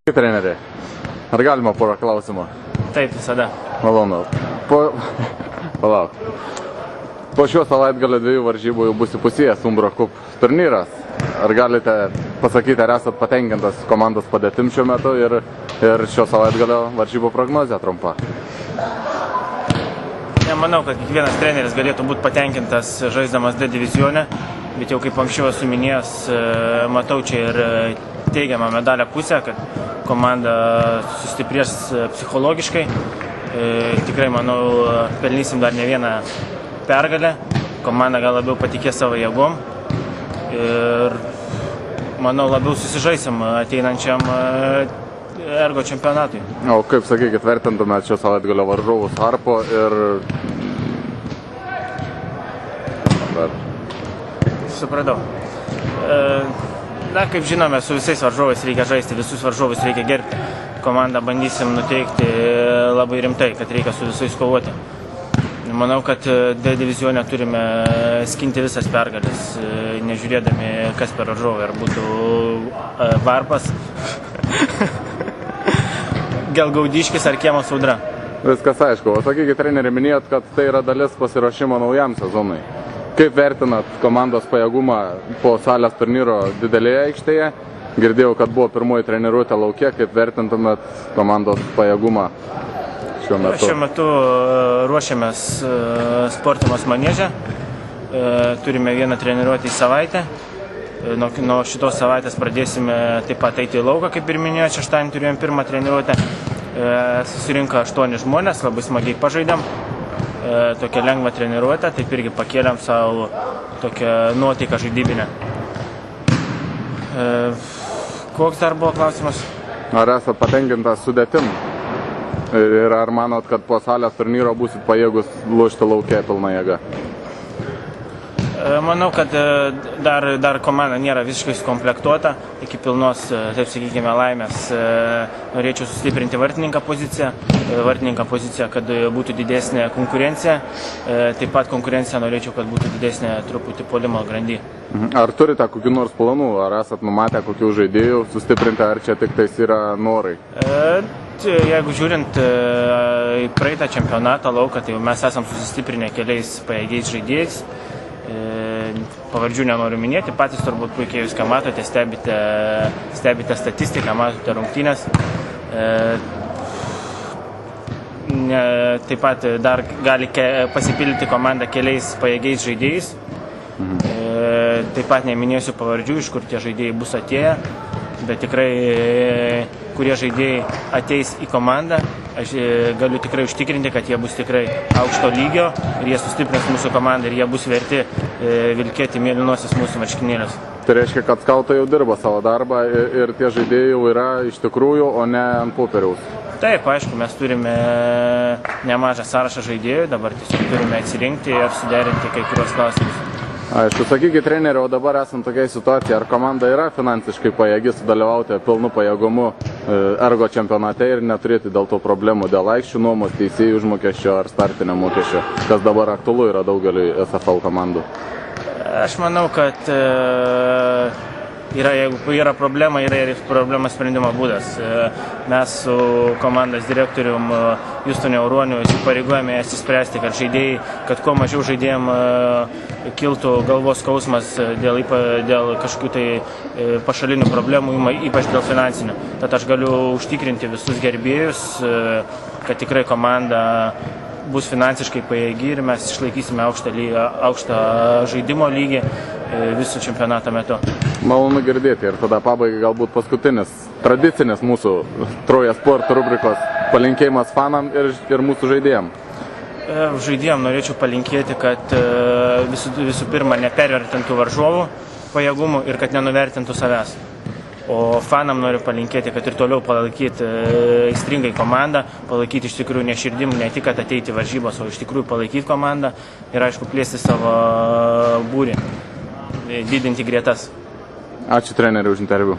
Treneri, ar galima porą klausimų? Taip, visada. Malonu. Palauk. Po šio savaitgalio 2 varžybų jau bus įpusėjęs Umbro Cup turnyras. Ar galite pasakyti, ar esat patenkintas komandos padėtim šiuo metu ir šio savaitgalio varžybų prognozė trumpa? Nemanau, kad kiekvienas treneris galėtų būti patenkintas žaisdamas D divizione, bet jau kaip anksčiau esu minėjęs, matau čia ir teigiamą medalio pusę, kad komanda sustiprės psichologiškai. Tikrai, manau, pelnysim dar ne vieną pergalę. Komanda gal labiau patikės savo jėgom. Ir, manau, labiau susižaisim ateinančiam ergo čempionatui. O kaip, sakykit, vertintumėt šio savaitgalio varžovus Harpo ir... Supratau. Na, kaip žinome, su visais varžovais reikia žaisti, visus varžovus reikia gerbti. Komandą bandysim nuteikti labai rimtai, kad reikia su visais kovoti. Manau, kad D divizione turime skinti visas pergalės, nežiūrėdami, kas per varžovai, ar būtų Varpas, Gelgaudiškis ar Kiemo Audra. Viskas aišku. O sakykit, treneri, minėjot, kad tai yra dalis pasiruošimo naujam sezonui. Kaip vertinat komandos pajėgumą po salės turnyro didelėje aikštėje? Girdėjau, kad buvo pirmoji treniruotė lauke. Kaip vertintumėt komandos pajėgumą šiuo metu? Šiuo metu ruošiamės sportimos manieže. Turime vieną treniruotę į savaitę. Nuo šitos savaitės pradėsime taip pat eiti į lauką, kaip ir minėjau. Šeštadienį turėjom pirmą treniruotę. Susirinko 8 žmonės, labai smagiai pažaidėm. Tokią lengvą treniruotę, taip irgi pakėlėm savo tokią nuotaiką žaidybinę. Koks dar buvo klausimas? Ar esat patenkintas sudėtim? Ir ar manot, kad po salės turnyro būsit pajėgus lošti lauke pilna jėga? Manau, kad dar komanda nėra visiškai sukomplektuota. Iki pilnos, taip sakykime, laimės norėčiau sustiprinti vartininką poziciją, kad būtų didesnė konkurencija. Taip pat konkurencija norėčiau, kad būtų didesnė truputį puolimo grandy. Ar turite kokių nors planų? Ar esat numatę kokių žaidėjų sustiprinti, ar čia tik tais yra norai? Jeigu žiūrint į praeitą čempionatą lauką, tai mes esam susistiprinę keliais pajėgiais žaidėjais. Pavardžių nenoriu minėti, patys turbūt puikiai viską matote, stebite statistiką, matote rungtynės. Taip pat dar gali pasipildyti komandą keliais pajėgiais žaidėjais. Taip pat neminėsiu pavardžių, iš kur tie žaidėjai bus atėję, bet tikrai kurie žaidėjai ateis į komandą, aš galiu tikrai užtikrinti, kad jie bus tikrai aukšto lygio ir jie sustiprins mūsų komandą ir jie bus verti vilkėti mėlynosios mūsų marškinėlius. Tai reiškia, kad skautai jau dirba savo darbą ir tie žaidėjai jau yra iš tikrųjų, o ne ant popieriaus. Taip, aišku, mes turime nemažą sąrašą žaidėjų, dabar tiesiog turime atsirinkti ir suderinti kai kurios klausimus. Aišku, sakykit, treneri, o dabar esant tokiai situacijai, ar komanda yra finansiškai pajėgi sudalyvauti pilnu pajėgumu ergo čempionate ir neturėti dėl to problemų dėl aikščių nuomos, teisėjų užmokesčio ar startinio mokesčio, kas dabar aktualu yra daugeliui SFL komandų? Aš manau, kad jeigu yra problema, yra ir problemos sprendimo būdas. Mes su komandos direktorium Justonu Auroniu įsipareigojame išspręsti, kad kuo mažiau žaidėjim kiltų galvos skausmas dėl kažkokių tai pašalinių problemų, ypač dėl finansinių. Tad aš galiu užtikrinti visus gerbėjus, kad tikrai komanda bus finansiškai pajėgi ir mes išlaikysime aukštą žaidimo lygį visų čempionato metu. Malonu girdėti ir tada pabaigai galbūt paskutinis tradicinis mūsų Troja Sport rubrikos palinkėjimas fanam ir mūsų žaidėjam. Žaidėjam norėčiau palinkėti, kad visų pirma nepervertintų varžovų pajėgumų ir kad nenuvertintų savęs. O fanam noriu palinkėti, kad ir toliau palaikyti aistringai komandą, palaikyti iš tikrųjų ne širdim, ne tik kad ateiti varžybos, o iš tikrųjų palaikyti komandą ir aišku plėsti savo būrį, didinti gretas. Ačiū treneri už interviu.